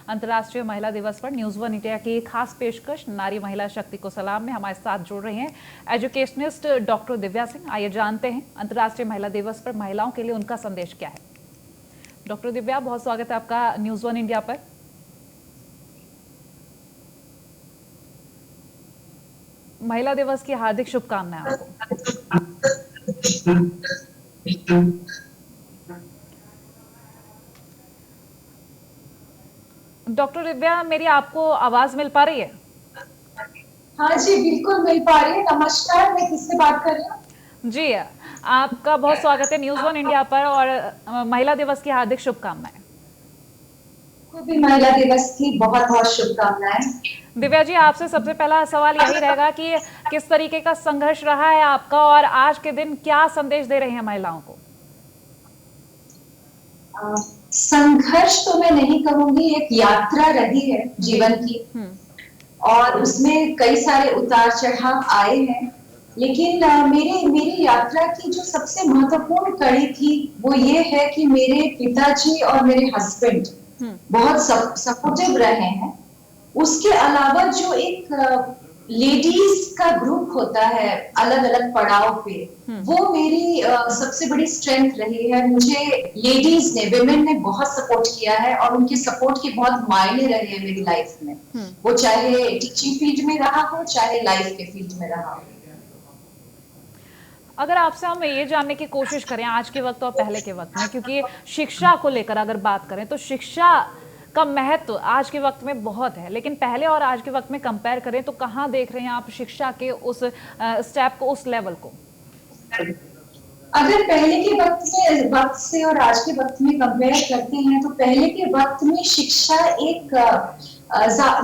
अंतर्राष्ट्रीय महिला दिवस पर न्यूज़ वन इंडिया की खास पेशकश नारी महिला शक्ति को सलाम में हमारे साथ जुड़ रही हैं एजुकेशनिस्ट डॉक्टर दिव्या सिंह। आइए जानते हैं अंतर्राष्ट्रीय महिला दिवस पर महिलाओं के लिए उनका संदेश क्या है। डॉक्टर दिव्या, बहुत स्वागत है आपका न्यूज़ वन इंडिया पर। महिला दिवस की हार्दिक शुभकामनाएं आपको। डॉक्टर दिव्या, मेरी आपको आवाज मिल पा रही है? हाँ जी, बिल्कुल मिल पा रही है। नमस्कार, मैं किससे बात कर रही हूँ? जी, आपका बहुत स्वागत है न्यूज़ वन इंडिया पर और महिला दिवस की हार्दिक शुभकामनाएं। को भी महिला दिवस की बहुत बहुत शुभकामनाएं। दिव्या जी, आपसे सबसे पहला सवाल यही रहेगा कि किस तरीके का संघर्ष रहा है आपका और आज के दिन क्या संदेश दे रहे हैं महिलाओं को? संघर्ष तो मैं नहीं कहूंगी, एक यात्रा रही है जीवन की और उसमें कई सारे उतार चढ़ाव आए हैं। लेकिन मेरी यात्रा की जो सबसे महत्वपूर्ण कड़ी थी वो ये है कि मेरे पिताजी और मेरे हस्बैंड बहुत सपोर्टिव रहे हैं। उसके अलावा जो एक लेडीज का ग्रुप होता है अलग अलग पड़ाव पे, वो मेरी सबसे बड़ी स्ट्रेंथ रही है। मुझे लेडीज ने, विमेन ने बहुत सपोर्ट किया है और उनके सपोर्ट के बहुत मायने रहे हैं मेरी लाइफ में। वो चाहे टीचिंग फील्ड में रहा हो, चाहे लाइफ के फील्ड में रहा हो। अगर आपसे हम ये जानने की कोशिश करें आज के वक्त और पहले के वक्त में, क्योंकि शिक्षा को लेकर अगर बात करें तो शिक्षा का महत्व आज के वक्त में बहुत है, लेकिन पहले और आज के वक्त में कंपेयर करें तो कहाँ देख रहे हैं आप शिक्षा के उस स्टेप को, उस लेवल को? अगर पहले के वक्त से और आज के वक्त में कंपेयर करते हैं तो पहले के वक्त में शिक्षा एक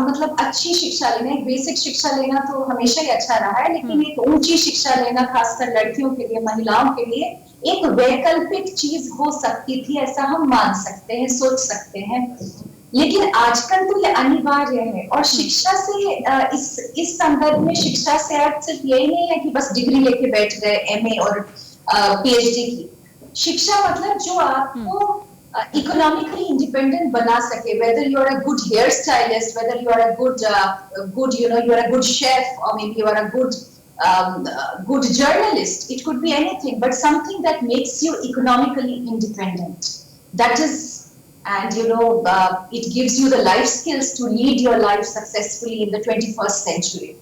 मतलब अच्छी शिक्षा लेना, एक बेसिक शिक्षा लेना तो हमेशा ही अच्छा रहा है, लेकिन एक ऊंची शिक्षा लेना खासकर लड़कियों के लिए, महिलाओं के लिए एक वैकल्पिक चीज हो सकती थी, ऐसा हम मान सकते हैं, सोच सकते हैं। लेकिन आजकल तो ये अनिवार्य है। और शिक्षा से इस संदर्भ में शिक्षा से अर्थ सिर्फ यही नहीं है कि बस डिग्री लेके बैठ गए, एमए और पीएचडी की। शिक्षा मतलब जो आपको इकोनॉमिकली इंडिपेंडेंट बना सके, whether you are a good hairstylist, whether you are a good you are a good chef, or maybe you are a good journalist. It could be anything, but something that makes you economically independent. That is, and it gives you the life skills to lead your life successfully in the 21st century.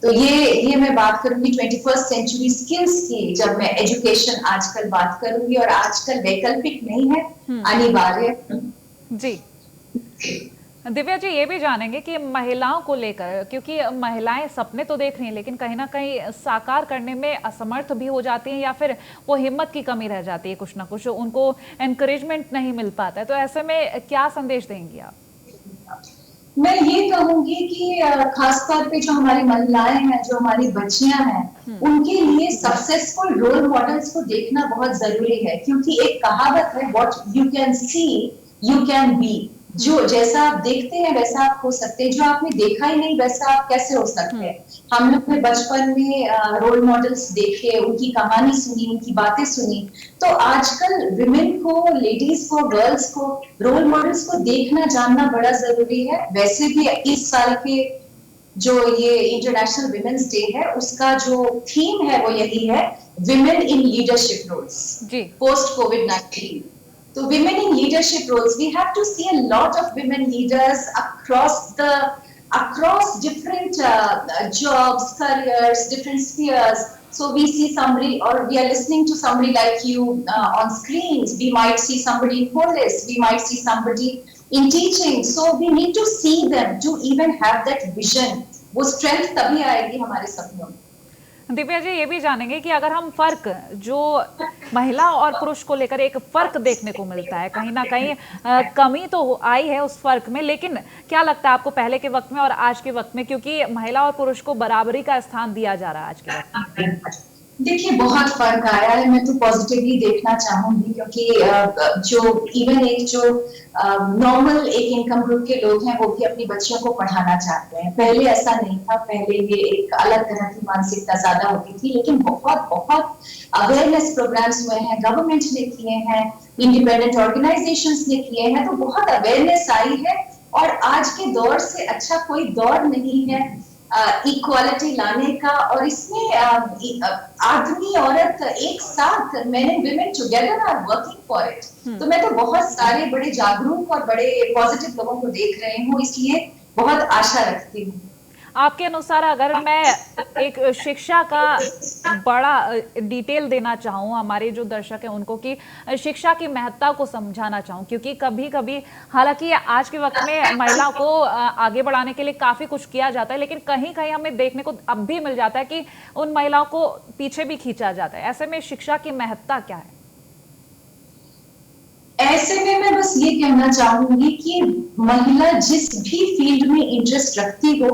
तो ये मैं बात करूंगी 21st century skills की जब मैं education आजकल बात करूंगी, और आजकल वैकल्पिक नहीं है, अनिवार्य। जी दिव्या जी, ये भी जानेंगे कि महिलाओं को लेकर, क्योंकि महिलाएं सपने तो देख रही हैं लेकिन कहीं ना कहीं साकार करने में असमर्थ भी हो जाती हैं या फिर वो हिम्मत की कमी रह जाती है, कुछ ना कुछ उनको एनकरेजमेंट नहीं मिल पाता है, तो ऐसे में क्या संदेश देंगी आप? मैं ये कहूंगी कि खासतौर पे जो हमारी महिलाएं हैं, जो हमारी बच्चियां हैं, उनके लिए सक्सेसफुल रोल मॉडल्स को देखना बहुत जरूरी है। क्योंकि एक कहावत है, what you can see you can be. जो जैसा आप देखते हैं वैसा आप हो सकते हैं, जो आपने देखा ही नहीं वैसा आप कैसे हो सकते हैं। हम लोग ने बचपन में रोल मॉडल्स देखे, उनकी कहानी सुनी, उनकी बातें सुनी। तो आजकल विमेन को, लेडीज को, गर्ल्स को, रोल मॉडल्स को देखना जानना बड़ा जरूरी है। वैसे भी इस साल के जो ये इंटरनेशनल विमेन्स डे है, उसका जो थीम है वो यही है, women in leadership roles post कोविड-19। So women in leadership roles, we have to see a lot of women leaders across different jobs, careers, different spheres. So we see somebody, or we are listening to somebody like you on screens. We might see somebody in police. We might see somebody in teaching. So we need to see them to even have that vision. वो strength तभी आएगी हमारे सपनों में। दिव्या जी, ये भी जानेंगे कि अगर हम फर्क, जो महिला और पुरुष को लेकर एक फर्क देखने को मिलता है, कहीं ना कहीं कमी तो आई है उस फर्क में, लेकिन क्या लगता है आपको पहले के वक्त में और आज के वक्त में, क्योंकि महिला और पुरुष को बराबरी का स्थान दिया जा रहा है आज के वक्त में? देखिए, बहुत फर्क आया है। मैं तो पॉजिटिवली देखना चाहूंगी, क्योंकि जो इवन एक जो नॉर्मल एक इनकम ग्रुप के लोग हैं वो भी अपनी बच्चियों को पढ़ाना चाहते हैं। पहले ऐसा नहीं था, पहले ये एक अलग तरह की मानसिकता ज्यादा होती थी। लेकिन बहुत बहुत अवेयरनेस प्रोग्राम्स हुए हैं, गवर्नमेंट ने किए हैं, इंडिपेंडेंट ऑर्गेनाइजेशंस ने किए हैं, तो बहुत अवेयरनेस आई है और आज के दौर से अच्छा कोई दौर नहीं है इक्वालिटी लाने का। और इसमें आदमी औरत एक साथ, man and women together are working for it. तो मैं तो बहुत सारे बड़े जागरूक और बड़े पॉजिटिव लोगों को देख रही हूँ, इसलिए बहुत आशा रखती हूँ। आपके अनुसार अगर मैं एक शिक्षा का बड़ा डिटेल देना चाहूँ हमारे जो दर्शक हैं उनको, कि शिक्षा की महत्ता को समझाना चाहूँ, क्योंकि कभी कभी हालांकि आज के वक्त में महिलाओं को आगे बढ़ाने के लिए काफ़ी कुछ किया जाता है, लेकिन कहीं कहीं हमें देखने को अब भी मिल जाता है कि उन महिलाओं को पीछे भी खींचा जाता है। ऐसे में शिक्षा की महत्ता क्या है? ऐसे में मैं बस ये कहना चाहूंगी कि महिला जिस भी फील्ड में इंटरेस्ट रखती हो,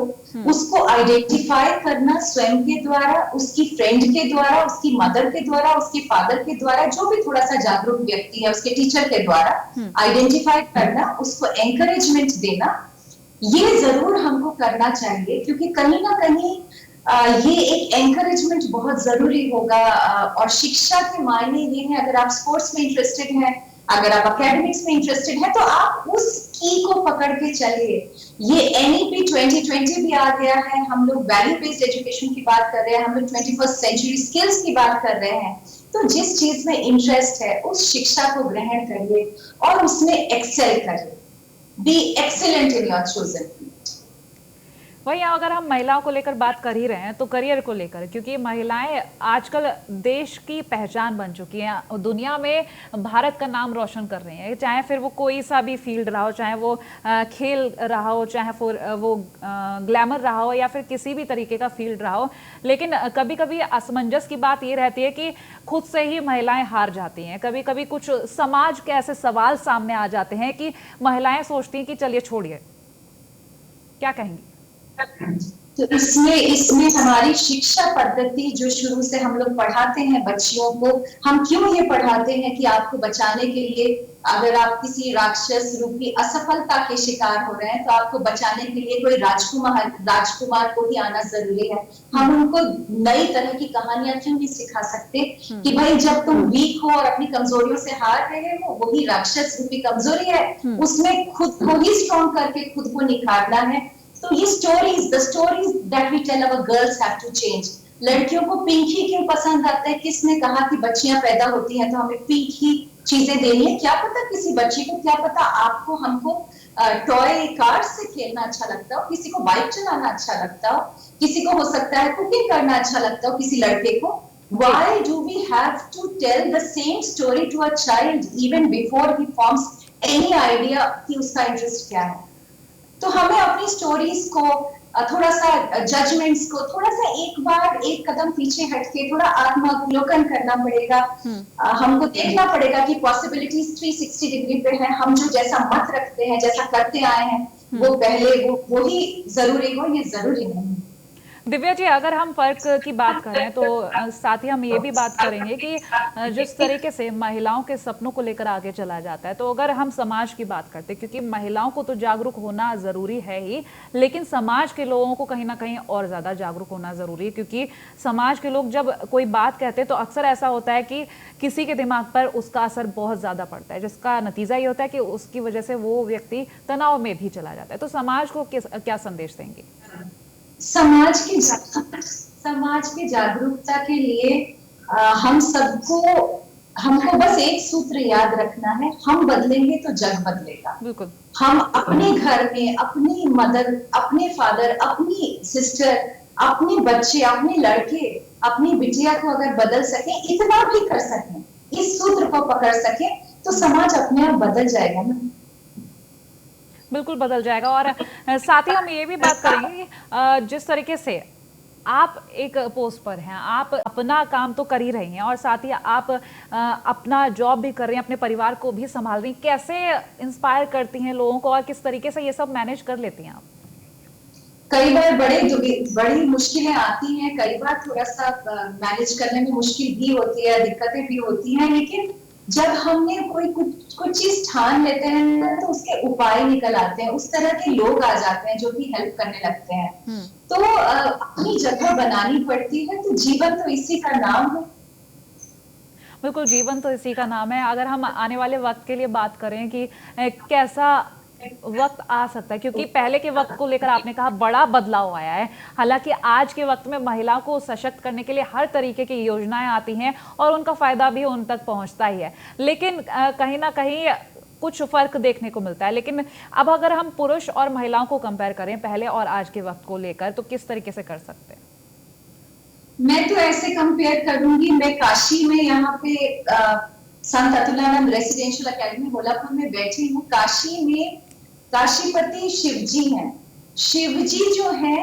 उसको आइडेंटिफाई करना स्वयं के द्वारा, उसकी फ्रेंड के द्वारा, उसकी मदर के द्वारा, उसके फादर के द्वारा, जो भी थोड़ा सा जागरूक व्यक्ति है उसके टीचर के द्वारा आइडेंटिफाई करना, उसको एंकरेजमेंट देना, ये जरूर हमको करना चाहिए। क्योंकि कहीं ना कहीं ये एक एंकरेजमेंट बहुत जरूरी होगा। और शिक्षा के मायने ये है, अगर आप स्पोर्ट्स में इंटरेस्टेड हैं, अगर आप एकेडमिक्स में इंटरेस्टेड हैं, तो आप उस की को पकड़ के चलिए। ये एनईपी 2020 भी आ गया है, हम लोग वैल्यू बेस्ड एजुकेशन की बात कर रहे हैं, हम लोग 21st सेंचुरी स्किल्स की बात कर रहे हैं। तो जिस चीज में इंटरेस्ट है उस शिक्षा को ग्रहण करिए और उसमें एक्सेल करिए। Be excellent in your chosen. वही अगर हम महिलाओं को लेकर बात कर ही रहे हैं तो करियर को लेकर, क्योंकि महिलाएं आजकल देश की पहचान बन चुकी हैं, दुनिया में भारत का नाम रोशन कर रही हैं, चाहे फिर वो कोई सा भी फील्ड रहा हो, चाहे वो खेल रहा हो, चाहे फिर वो ग्लैमर रहा हो, या फिर किसी भी तरीके का फील्ड रहा हो। लेकिन कभी कभी असमंजस की बात ये रहती है कि खुद से ही महिलाएं हार जाती हैं। कभी कभी कुछ समाज के ऐसे सवाल सामने आ जाते हैं कि महिलाएं सोचती हैं कि चलिए छोड़िए। क्या कहेंगी? तो इसमें हमारी शिक्षा पद्धति जो शुरू से हम लोग पढ़ाते हैं बच्चियों को, हम क्यों ये पढ़ाते हैं कि आपको बचाने के लिए, अगर आप किसी राक्षस रूपी असफलता के शिकार हो रहे हैं तो आपको बचाने के लिए कोई राजकुमार को ही आना जरूरी है। हम उनको नई तरह की कहानियां क्यों नहीं सिखा सकते कि भाई जब तुम वीक हो और अपनी कमजोरियों से हार रहे हो, वही राक्षस रूपी कमजोरी है, उसमें खुद को ही स्ट्रॉन्ग करके खुद को निखारना है। तो ये the stories that we tell our girls have to change. लड़कियों को पिंक ही क्यों पसंद आता है? किसने कहा कि बच्चियां पैदा होती हैं तो हमें पिंक ही चीजें देनी है? क्या पता किसी बच्ची को, क्या पता आपको, हमको टॉय कार से खेलना अच्छा लगता हो, किसी को बाइक चलाना अच्छा लगता हो, किसी को हो सकता है कुकिंग करना अच्छा लगता हो किसी लड़के को। Why do we have to tell the same story to a child even before he forms any idea कि उसका इंटरेस्ट क्या है? तो हमें अपनी स्टोरीज को थोड़ा सा, जजमेंट्स को थोड़ा सा एक बार एक कदम पीछे हटके थोड़ा आत्मावलोकन करना पड़ेगा। हमको देखना पड़ेगा कि पॉसिबिलिटीज 360 डिग्री पे है। हम जो जैसा मत रखते हैं, जैसा करते आए हैं, वो पहले वो ही जरूरी हो, ये जरूरी नहीं। दिव्या जी, अगर हम फर्क की बात करें तो साथ ही हम ये भी बात करेंगे कि जिस तरीके से महिलाओं के सपनों को लेकर आगे चला जाता है, तो अगर हम समाज की बात करते हैं, क्योंकि महिलाओं को तो जागरूक होना जरूरी है ही, लेकिन समाज के लोगों को कहीं ना कहीं और ज्यादा जागरूक होना जरूरी है। क्योंकि समाज के लोग जब कोई बात कहते हैं तो अक्सर ऐसा होता है कि किसी के दिमाग पर उसका असर बहुत ज्यादा पड़ता है, जिसका नतीजा ये होता है कि उसकी वजह से वो व्यक्ति तनाव में भी चला जाता है। तो समाज को क्या संदेश देंगे? समाज की जागरूकता के लिए हमको बस एक सूत्र याद रखना है, हम बदलेंगे तो जग बदलेगा। बिल्कुल। हम अपने घर में अपनी मदर, अपने फादर, अपनी सिस्टर, अपने बच्चे, अपने लड़के, अपनी बिटिया को अगर बदल सके, इतना भी कर सके, इस सूत्र को पकड़ सके, तो समाज अपने आप बदल जाएगा ना। बिल्कुल बदल जाएगा। और साथ ही हम ये भी बात करेंगे कि जिस तरीके से आप एक पोस्ट पर हैं, आप अपना काम तो कर ही रही हैं और साथ ही आप अपना जॉब भी कर रही हैं, अपने परिवार को भी संभाल रही हैं। कैसे इंस्पायर करती हैं लोगों को और किस तरीके से ये सब मैनेज कर लेती हैं आप? कई बार बड़ी मुश्किलें आती हैं, कई बार थोड़ा सा मैनेज करने में मुश्किल भी होती है, दिक्कतें भी होती हैं, लेकिन जब हमने कुछ चीज ठान लेते हैं तो उसके उपाय निकल आते हैं, उस तरह के लोग आ जाते हैं जो भी हेल्प करने लगते हैं। तो अपनी जगह बनानी पड़ती है। तो जीवन तो इसी का नाम है। बिल्कुल, जीवन तो इसी का नाम है। अगर हम आने वाले वक्त के लिए बात करें कि कैसा वक्त आ सकता है, क्योंकि पहले के वक्त को लेकर आपने कहा बड़ा बदलाव आया है। हालांकि आज के वक्त में महिलाओं को सशक्त करने के लिए हर तरीके की योजनाएं आती हैं और उनका फायदा भी उन तक पहुंचता ही है, लेकिन कहीं ना कहीं कुछ फर्क देखने को मिलता है। लेकिन अब अगर हम पुरुष और महिलाओं को कंपेयर करें पहले और आज के वक्त को लेकर, तो किस तरीके से कर सकते हैं? मैं तो ऐसे कंपेयर करूंगी, मैं काशी में यहाँ पे संत अतुलानंद रेसिडेंशियल एकेडमी भोलापुर में बैठी हूँ। काशी में काशीपति शिव जी हैं। शिव जी जो है,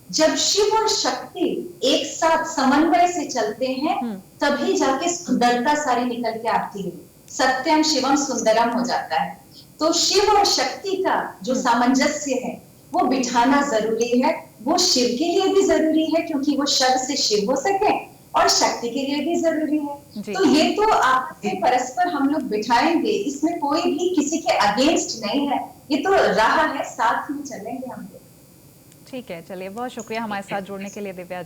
जब शिव और शक्ति एक साथ समन्वय से चलते हैं तभी जाके सुंदरता सारी निकल के आती है। सत्यम शिवम सुंदरम हो जाता है। तो शिव और शक्ति का जो सामंजस्य है वो बिठाना जरूरी है। वो शिव के लिए भी जरूरी है क्योंकि वो शब्द से शिव हो सके, और शक्ति के लिए भी जरूरी है। तो ये तो आपस में परस्पर हम लोग बिठाएंगे, इसमें कोई भी किसी के अगेंस्ट नहीं है। ये तो राह है, साथ में चलेंगे हम लोग। ठीक है, चलिए, बहुत शुक्रिया हमारे साथ जुड़ने के लिए दिव्या।